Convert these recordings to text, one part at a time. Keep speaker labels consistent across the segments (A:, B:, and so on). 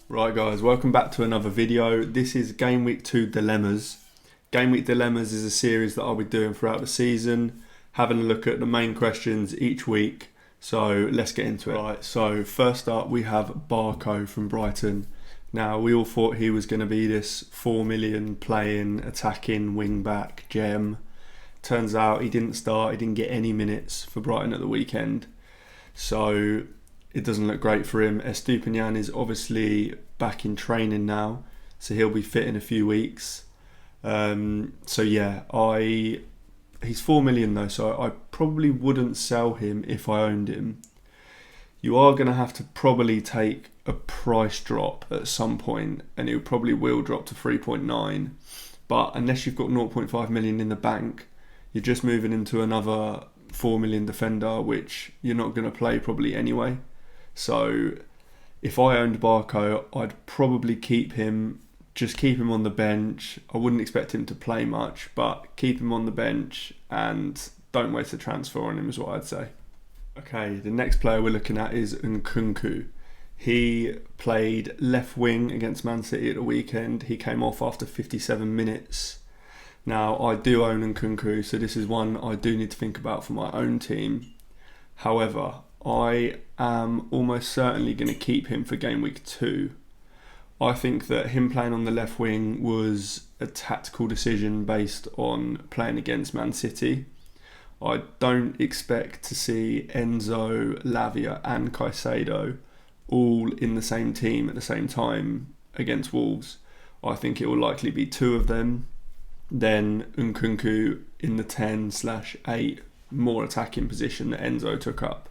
A: Right guys, welcome back to another video. This is Game Week 2 Dilemmas. Game Week Dilemmas is a series that I'll be doing throughout the season, having a look at the main questions each week. So let's get into it. Right, so first up we have Barco from Brighton. Now we all thought he was going to be this 4 million playing, attacking, wing back gem. Turns out he didn't start, he didn't get any minutes for Brighton at the weekend. So it doesn't look great for him. Estupinian is obviously back in training now, so he'll be fit in a few weeks. So yeah, he's 4 million though, so I probably wouldn't sell him if I owned him. You are going to have to probably take a price drop at some point, and it probably will drop to 3.9. But unless you've got 0.5 million in the bank, you're just moving into another 4 million defender, which you're not going to play probably anyway. So if I owned Barco, I'd probably keep him, just keep him on the bench. I wouldn't expect him to play much, but keep him on the bench and don't waste a transfer on him is what I'd say. Okay, the next player we're looking at is Nkunku. He played left wing against Man City at the weekend. He came off after 57 minutes. Now, I do own Nkunku, so this is one I do need to think about for my own team. However, I am almost certainly going to keep him for Game Week 2. I think that him playing on the left wing was a tactical decision based on playing against Man City. I don't expect to see Enzo, Lavia and Caicedo all in the same team at the same time against Wolves. I think it will likely be two of them, then Nkunku in the 10/8 more attacking position that Enzo took up.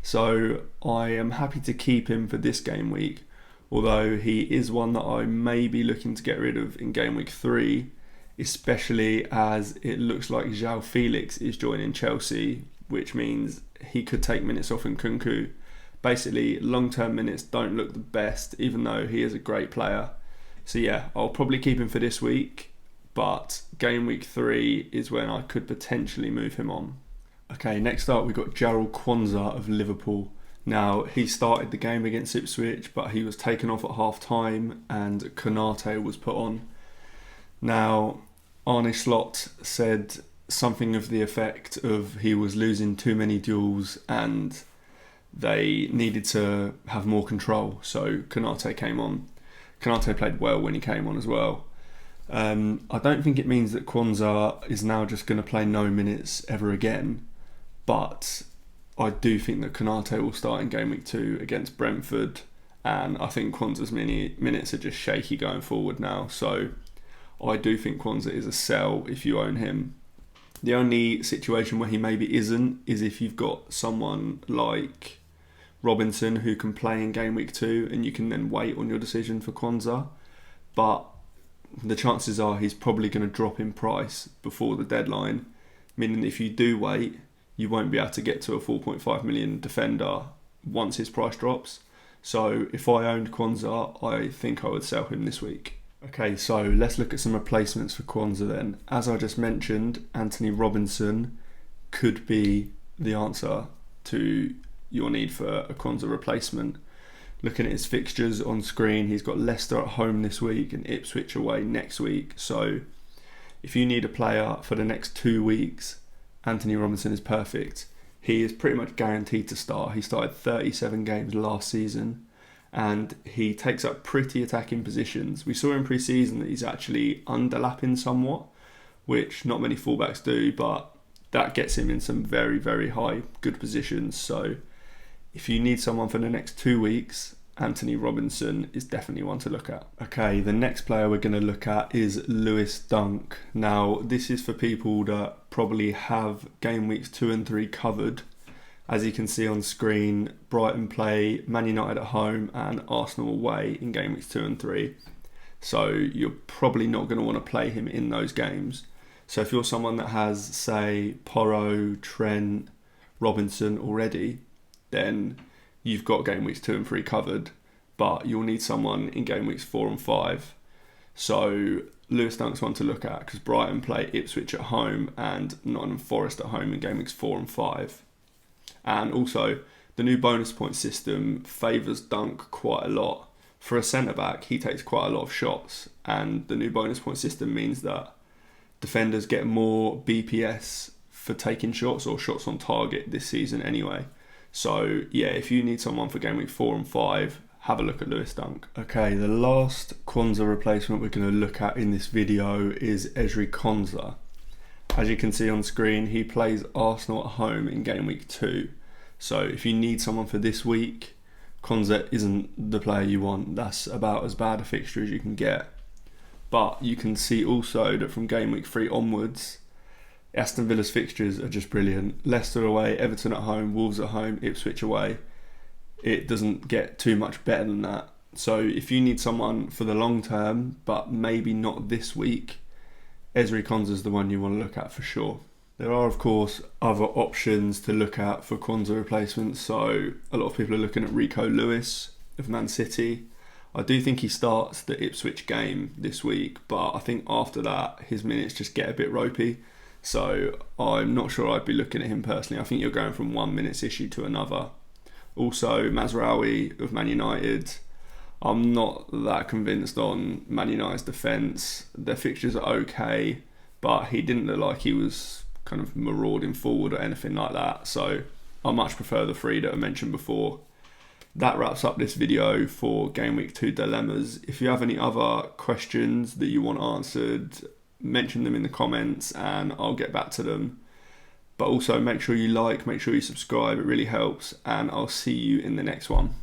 A: So I am happy to keep him for this game week, although he is one that I may be looking to get rid of in Game Week 3, especially as it looks like João Felix is joining Chelsea, which means he could take minutes off Nkunku. Basically, long-term minutes don't look the best, even though he is a great player. So yeah, I'll probably keep him for this week, but Game Week 3 is when I could potentially move him on. Okay, next up we've got Quansah of Liverpool. Now, he started the game against Ipswich, but he was taken off at half-time and Konsa was put on. Now, Arne Slot said something of the effect of he was losing too many duels and they needed to have more control, so Konsa came on. Konsa played well when he came on as well. I don't think it means that Quansah is now just going to play no minutes ever again, but I do think that Konsa will start in Game Week 2 against Brentford, and I think Quansah's minutes are just shaky going forward now, so I do think Quansah is a sell if you own him. The only situation where he maybe isn't is if you've got someone like Robinson who can play in Game Week 2 and you can then wait on your decision for Quansah, but the chances are he's probably going to drop in price before the deadline, meaning if you do wait, you won't be able to get to a 4.5 million defender once his price drops. So if I owned Quansah, I think I would sell him this week. Okay, so let's look at some replacements for Quansah then. As I just mentioned, Anthony Robinson could be the answer to your need for a Quansah replacement. Looking at his fixtures on screen, he's got Leicester at home this week and Ipswich away next week. So if you need a player for the next 2 weeks, Anthony Robinson is perfect. He is pretty much guaranteed to start. He started 37 games last season and he takes up pretty attacking positions. We saw in pre-season that he's actually underlapping somewhat, which not many fullbacks do, but that gets him in some very, very high good positions. So if you need someone for the next 2 weeks, Anthony Robinson is definitely one to look at. Okay, the next player we're going to look at is Lewis Dunk. Now, this is for people that probably have game weeks 2 and 3 covered. As you can see on screen, Brighton play Man United at home and Arsenal away in game weeks 2 and 3. So you're probably not going to want to play him in those games. So if you're someone that has, say, Porro, Trent, Robinson already, then you've got game weeks 2 and 3 covered, but you'll need someone in game weeks 4 and 5. So Lewis Dunk's one to look at because Brighton play Ipswich at home and Nottingham Forest at home in game weeks 4 and 5. And also, the new bonus point system favours Dunk quite a lot. For a centre-back, he takes quite a lot of shots, and the new bonus point system means that defenders get more BPS for taking shots, or shots on target this season anyway. So yeah, if you need someone for game week 4 and 5, have a look at Lewis Dunk. Okay, the last Quansah replacement we're going to look at in this video is Konsa. As you can see on screen, he plays Arsenal at home in game week 2. So if you need someone for this week, Konsa isn't the player you want. That's about as bad a fixture as you can get. But you can see also that from game week 3 onwards, Aston Villa's fixtures are just brilliant. Leicester away, Everton at home, Wolves at home, Ipswich away. It doesn't get too much better than that. So if you need someone for the long term, but maybe not this week, Konsa is the one you want to look at for sure. There are, of course, other options to look at for Quansah replacements. So a lot of people are looking at Rico Lewis of Man City. I do think he starts the Ipswich game this week, but I think after that, his minutes just get a bit ropey. So I'm not sure I'd be looking at him personally. I think you're going from 1 minute's issue to another. Also, Mazraoui of Man United. I'm not that convinced on Man United's defence. Their fixtures are okay, but he didn't look like he was kind of marauding forward or anything like that. So I much prefer the 3 that I mentioned before. That wraps up this video for Game Week 2 dilemmas. If you have any other questions that you want answered, mention them in the comments and I'll get back to them. But also make sure you like, make sure you subscribe, it really helps, and I'll see you in the next one.